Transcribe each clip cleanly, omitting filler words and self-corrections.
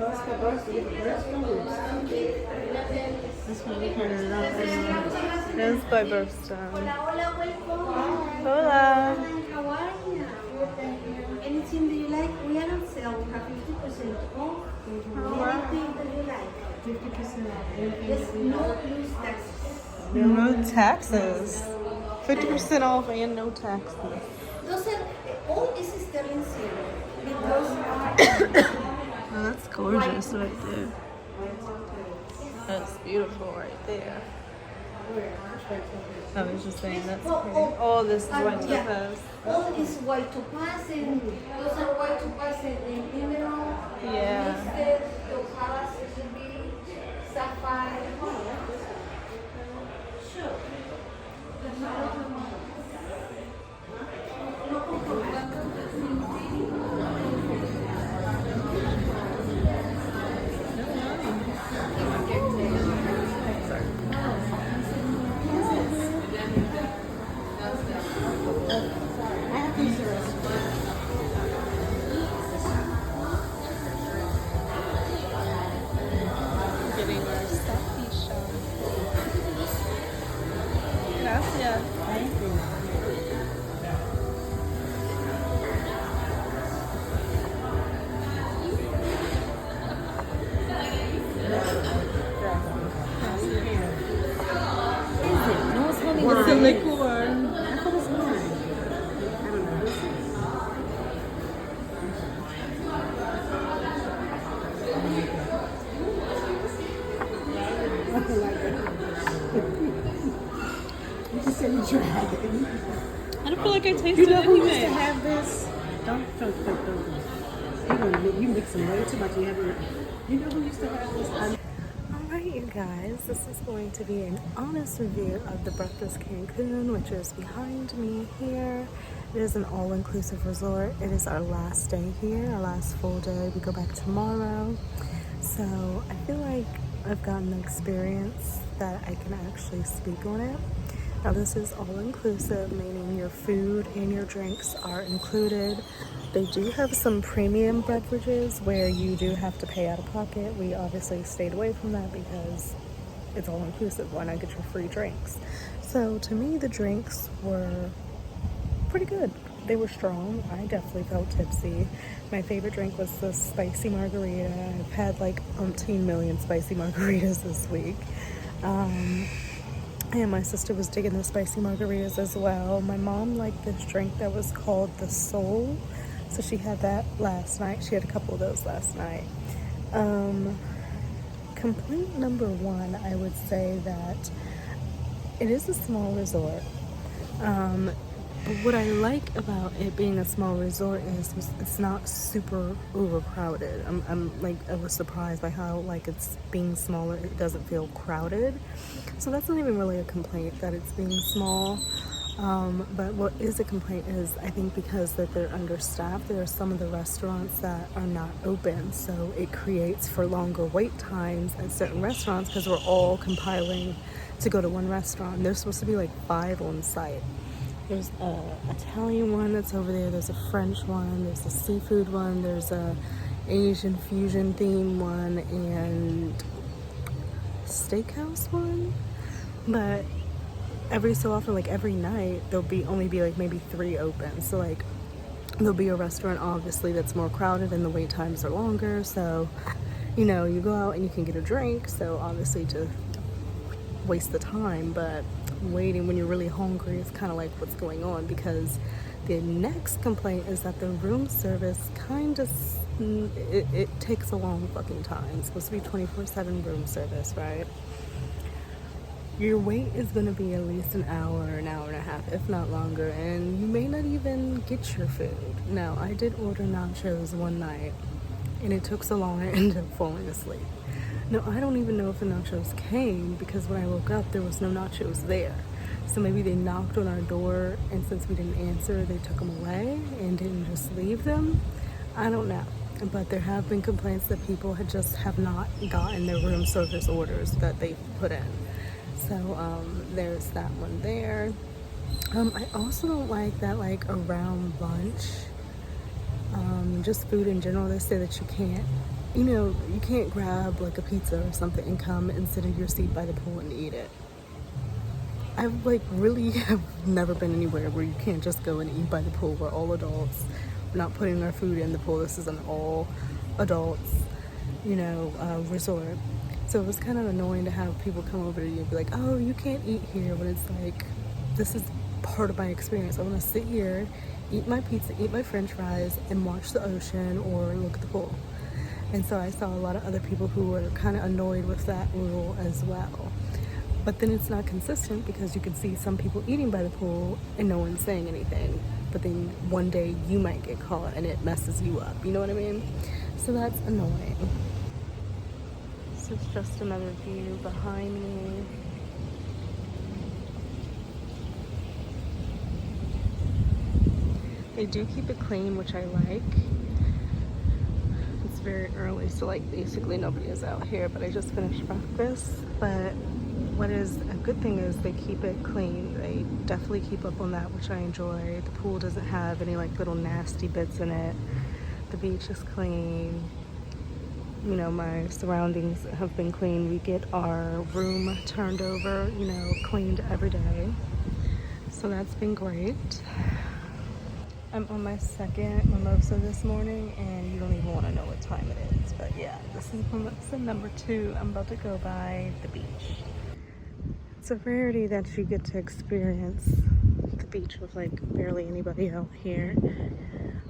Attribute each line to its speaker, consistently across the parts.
Speaker 1: That's what we printed it out. That's by birthstone. Hola.
Speaker 2: How are you? Anything that you like? We are on sale. We have 50% off. Anything that you like.
Speaker 1: 50%
Speaker 2: There's no use taxes.
Speaker 1: No taxes. 50% off and no taxes.
Speaker 2: Those are all is sterling silver. Because
Speaker 1: Oh, that's gorgeous right there. That's beautiful right there. I was just saying that's pretty. Oh, this is white topaz.
Speaker 2: all is white topaz and those are white topaz and emerald.
Speaker 1: Yeah.
Speaker 2: Listed, topaz, ruby, sapphire. Sure.
Speaker 1: Getting our stuffy shot. Gracias. Thank you.
Speaker 2: No, it's only
Speaker 1: It's a liqueur.
Speaker 2: I thought it was wine. I don't know. You just said you tried it.
Speaker 1: I don't feel like I tasted
Speaker 2: You know who used to
Speaker 1: anything.
Speaker 2: have this? Don't. You mix them way too much. You know who used to have this?
Speaker 1: Alright you guys, this is going to be an honest review of the Breathless Cancun, which is behind me here. It is an all-inclusive resort. It is our last day here, our last full day. We go back tomorrow. So I feel like I've gotten the experience that I can actually speak on it. Now this is all-inclusive, meaning your food and your drinks are included. They do have some premium beverages where you do have to pay out of pocket. We obviously stayed away from that because it's all-inclusive. Why not get your free drinks? So to me, the drinks were pretty good. They were strong. I definitely felt tipsy. My favorite drink was the spicy margarita. I've had like umpteen million spicy margaritas this week. And my sister was digging the spicy margaritas as well. My mom liked this drink that was called the Soul. So she had that last night. She had a couple of those last night. Complaint number one, I would say that it is a small resort. But what I like about it being a small resort is it's not super overcrowded. I was surprised by how like it's being smaller, it doesn't feel crowded. So that's not even really a complaint that it's being small. But what is a complaint is I think because that they're understaffed, there are some of the restaurants that are not open. So it creates for longer wait times at certain restaurants because we're all compiling to go to one restaurant. There's supposed to be like 5 on site. There's a Italian one that's over there. There's a French one. There's a seafood one. There's a Asian fusion theme one and steakhouse one. But every so often, like every night, there'll only be like maybe 3 open. So like there'll be a restaurant obviously that's more crowded and the wait times are longer. So you know, you go out and you can get a drink. So obviously to waste the time, but waiting when you're really hungry is kind of like what's going on, because the next complaint is that the room service kind of it takes a long fucking time. It's supposed to be 24/7 room service, right? Your wait is going to be at least an hour and a half, if not longer, and you may not even get your food. Now I did order nachos one night and it took so long I ended up falling asleep. No, I don't even know if the nachos came because when I woke up, there was no nachos there. So maybe they knocked on our door, and since we didn't answer, they took them away and didn't just leave them. I don't know. But there have been complaints that people have not gotten their room service orders that they put in. So there's that one there. I also don't like that like around lunch, just food in general, they say that you can't you know, you can't grab like a pizza or something and come and sit in your seat by the pool and eat it. I've like really have never been anywhere where you can't just go and eat by the pool. We're all adults. We're not putting our food in the pool. This is an all adults, you know, resort. So it was kind of annoying to have people come over to you and be like, oh, you can't eat here, when it's like, this is part of my experience. I want to sit here, eat my pizza, eat my french fries, and watch the ocean or look at the pool. And so I saw a lot of other people who were kind of annoyed with that rule as well. But then it's not consistent, because you can see some people eating by the pool and no one's saying anything. But then one day you might get caught and it messes you up. You know what I mean? So that's annoying. This is just another view behind me. They do keep it clean, which I like. It's very early, so like basically nobody is out here, but I just finished breakfast. But what is a good thing is they keep it clean. They definitely keep up on that, which I enjoy. The pool doesn't have any like little nasty bits in it. The beach is clean. You know, my surroundings have been clean. We get our room turned over, you know, cleaned every day. So that's been great. I'm on my second mimosa this morning, and you don't even want to know what time it is. But yeah, this is mimosa number 2. I'm about to go by the beach. It's a rarity that you get to experience the beach with like barely anybody out here.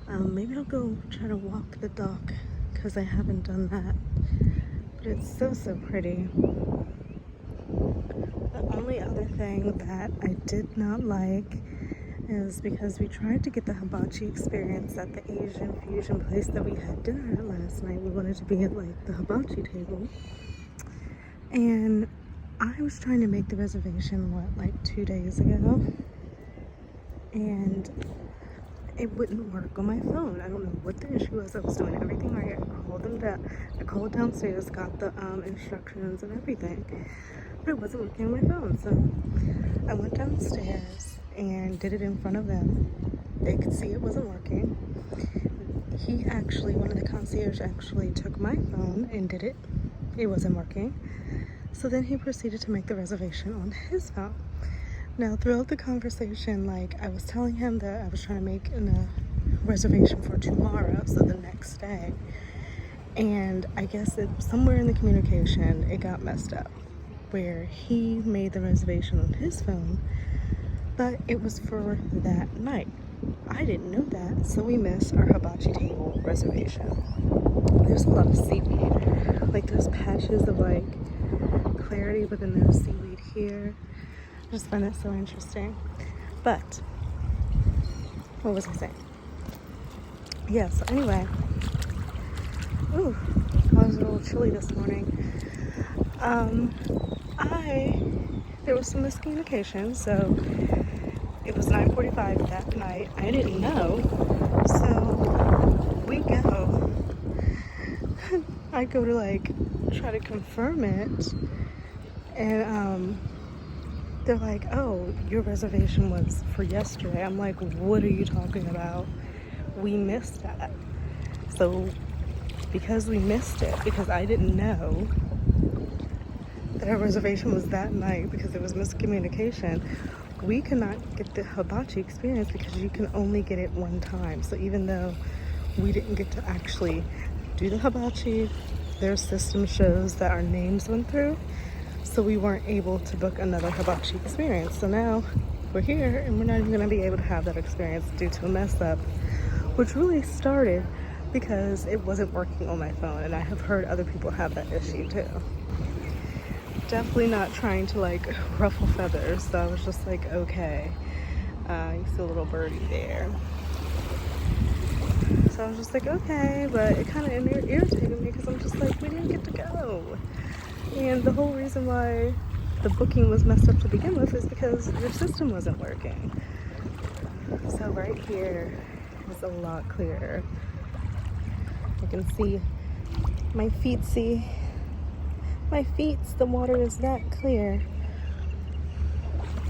Speaker 1: Maybe I'll go try to walk the dock, because I haven't done that. But it's so pretty. The only other thing that I did not like is because we tried to get the hibachi experience at the Asian fusion place that we had dinner at last night. We wanted to be at like the hibachi table. And I was trying to make the reservation, like 2 days ago, and it wouldn't work on my phone. I don't know what the issue was. I was doing everything right. I called them down. I called downstairs, got the instructions and everything, but it wasn't working on my phone. So I went downstairs and did it in front of them. They could see it wasn't working. One of the concierge actually took my phone and did it. It wasn't working. So then he proceeded to make the reservation on his phone. Now, throughout the conversation, like, I was telling him that I was trying to make a reservation for tomorrow, so the next day. And I guess somewhere in the communication, it got messed up, where he made the reservation on his phone, but it was for that night. I didn't know that, so we missed our hibachi table reservation. There's a lot of seaweed. Like, there's patches of, like, clarity, but then there's seaweed here. I just find that so interesting. But what was I saying? Yeah, so anyway, ooh, I was a little chilly this morning. There was some miscommunication, so it was 9:45 that night. I didn't know, so we go. I go to like try to confirm it, and they're like, oh, your reservation was for yesterday. I'm like, what are you talking about? We missed that. So because we missed it, because I didn't know that our reservation was that night, because there was miscommunication, we cannot get the hibachi experience because you can only get it one time. So even though we didn't get to actually do the hibachi, their system shows that our names went through. So we weren't able to book another hibachi experience. So now we're here and we're not even gonna be able to have that experience due to a mess up, which really started because it wasn't working on my phone, and I have heard other people have that issue too. Definitely not trying to like ruffle feathers, so I was just like, okay. You see a little birdie there. So I was just like, okay, but it kind of irritated me because I'm just like, we didn't get to go. And the whole reason why the booking was messed up to begin with is because your system wasn't working. So right here is a lot clearer. You can see my feet, the water is that clear.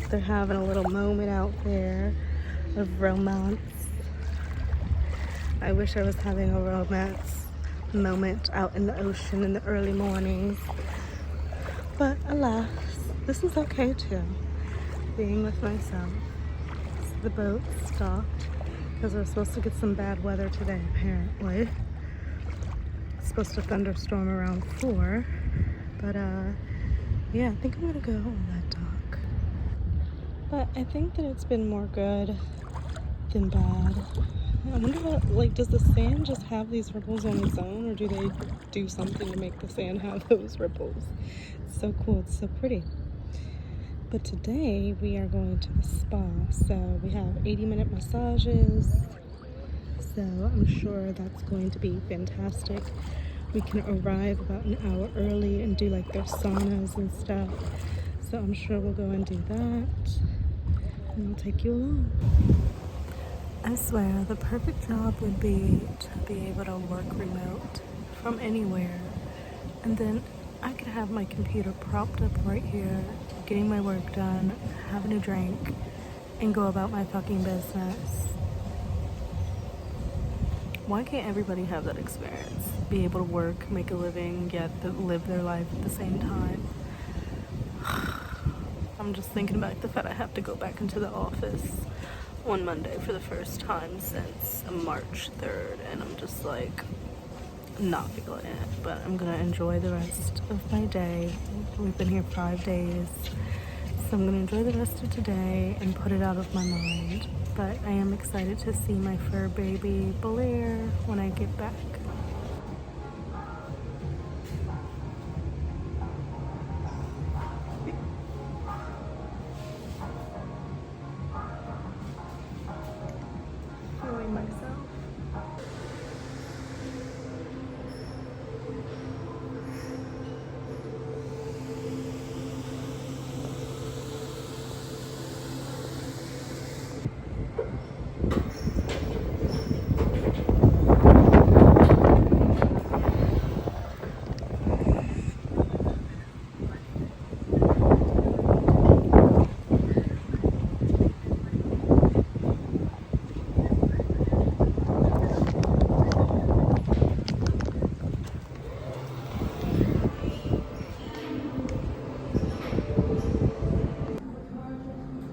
Speaker 1: They're having a little moment out there of romance. I wish I was having a romance moment out in the ocean in the early mornings. But alas, this is okay too, being with myself. So the boat stopped because we're supposed to get some bad weather today apparently. It's supposed to thunderstorm around 4, but yeah, I think I'm gonna go on that dock. But I think that it's been more good than bad. I wonder what, like, does the sand just have these ripples on its own, or do they do something to make the sand have those ripples? It's so cool, it's so pretty. But today we are going to the spa, so we have 80-minute massages, so I'm sure that's going to be fantastic. We can arrive about an hour early and do like their saunas and stuff, so I'm sure we'll go and do that, and I'll take you along. I swear, the perfect job would be to be able to work remote from anywhere. And then I could have my computer propped up right here, getting my work done, having a drink, and go about my fucking business. Why can't everybody have that experience? Be able to work, make a living, yet live their life at the same time. I'm just thinking about the fact I have to go back into the office on Monday for the first time since March 3rd, and I'm just like not feeling it, but I'm gonna enjoy the rest of my day. We've been here 5 days, so I'm gonna enjoy the rest of today and put it out of my mind. But I am excited to see my fur baby Blair when I get back. Feeling myself.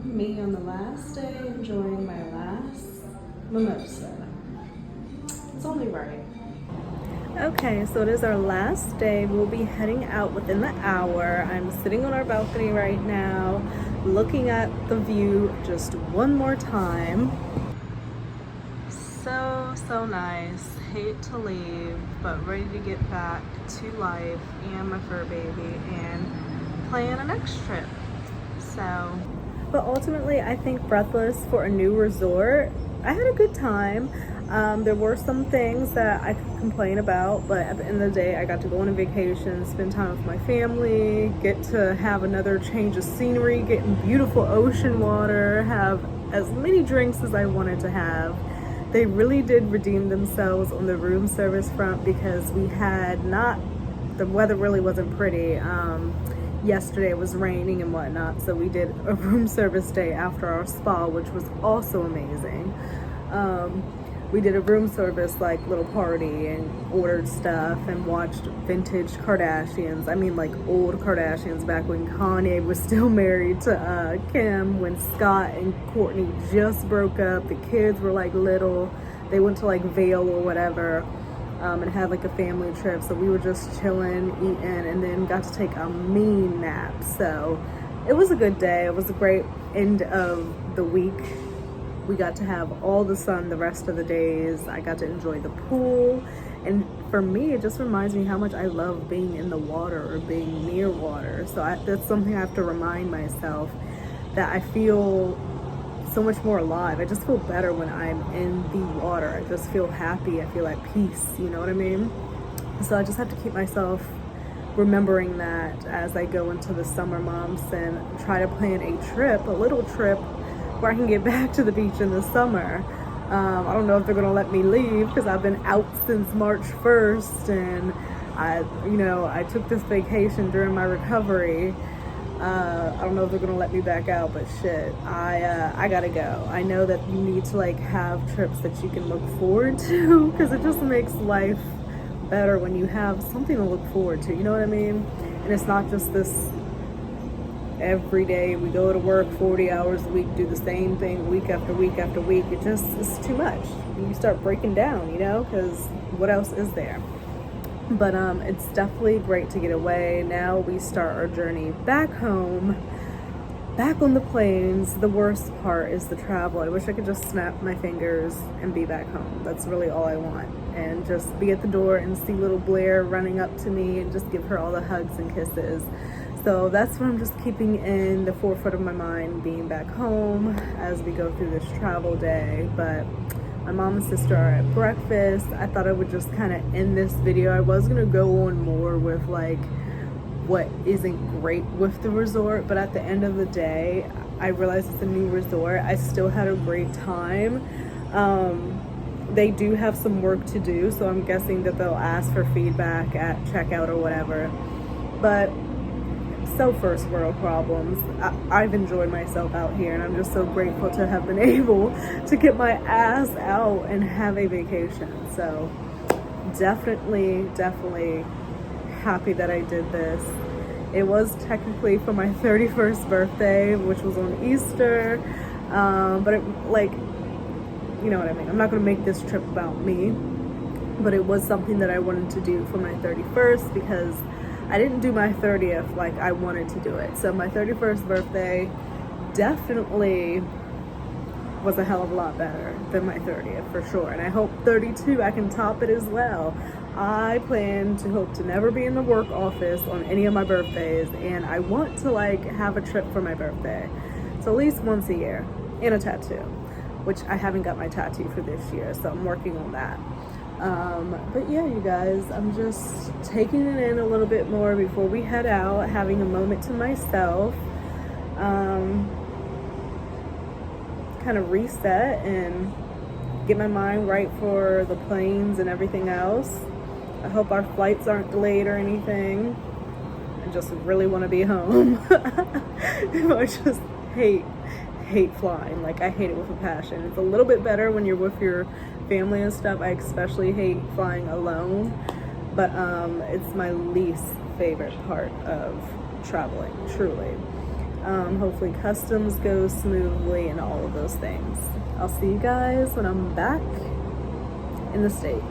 Speaker 1: Me on the last day enjoying my last mimosa. It's only right. Okay, so it is our last day. We'll be heading out within the hour. I'm sitting on our balcony right now, looking at the view just one more time. So nice. Hate to leave, but ready to get back to life and my fur baby and plan a next trip. So, but ultimately I think Breathless for a new resort, I had a good time. There were some things that I could complain about, but at the end of the day I got to go on a vacation, spend time with my family, get to have another change of scenery, get in beautiful ocean water, have as many drinks as I wanted to have. They really did redeem themselves on the room service front because we had the weather really wasn't pretty. Yesterday it was raining and whatnot, so we did a room service day after our spa, which was also amazing. We did a room service like little party and ordered stuff and watched vintage Kardashians. I mean like old Kardashians back when Kanye was still married to Kim, when Scott and Courtney just broke up. The kids were like little. They went to like Vail or whatever. And had like a family trip, so we were just chilling, eating, and then got to take a mean nap. So it was a good day. It was a great end of the week. We got to have all the sun the rest of the days. I got to enjoy the pool, and for me it just reminds me how much I love being in the water or being near water. So that's something I have to remind myself, that I feel so much more alive. I just feel better when I'm in the water. I just feel happy. I feel at peace, you know what I mean? So I just have to keep myself remembering that as I go into the summer months and try to plan a little trip where I can get back to the beach in the summer. I don't know if they're gonna let me leave because I've been out since March 1st, and I took this vacation during my recovery. I don't know if they're gonna let me back out, but shit, I gotta go. I know that you need to like have trips that you can look forward to because it just makes life better when you have something to look forward to, you know what I mean? And it's not just this every day we go to work 40 hours a week, do the same thing week after week after week. It's too much. You start breaking down, you know, because what else is there? But it's definitely great to get away. Now we start our journey back home, back on the planes. The worst part is the travel. I wish I could just snap my fingers and be back home. That's really all I want. And just be at the door and see little Blair running up to me and just give her all the hugs and kisses. So that's what I'm just keeping in the forefront of my mind, being back home as we go through this travel day. But my mom and sister are at breakfast. I thought I would just kind of end this video. I was gonna go on more with like what isn't great with the resort, but at the end of the day, I realized it's a new resort. I still had a great time. They do have some work to do, so I'm guessing that they'll ask for feedback at checkout or whatever. But so first world problems. I've enjoyed myself out here, and I'm just so grateful to have been able to get my ass out and have a vacation. So definitely happy that I did this. It was technically for my 31st birthday, which was on Easter, but it, like, you know what I mean. I'm not gonna make this trip about me, but it was something that I wanted to do for my 31st because I didn't do my 30th like I wanted to do it. So my 31st birthday definitely was a hell of a lot better than my 30th for sure. And I hope 32 I can top it as well. I plan to hope to never be in the work office on any of my birthdays, and I want to like have a trip for my birthday. So at least once a year, and a tattoo, which I haven't got my tattoo for this year, so I'm working on that. But yeah, you guys, I'm just taking it in a little bit more before we head out, having a moment to myself, kind of reset and get my mind right for the planes and everything else. I hope our flights aren't delayed or anything. I just really want to be home. I just hate flying. Like, I hate it with a passion. It's a little bit better when you're with your family and stuff. I especially hate flying alone, but it's my least favorite part of traveling, truly. Hopefully customs goes smoothly and all of those things. I'll see you guys when I'm back in the States.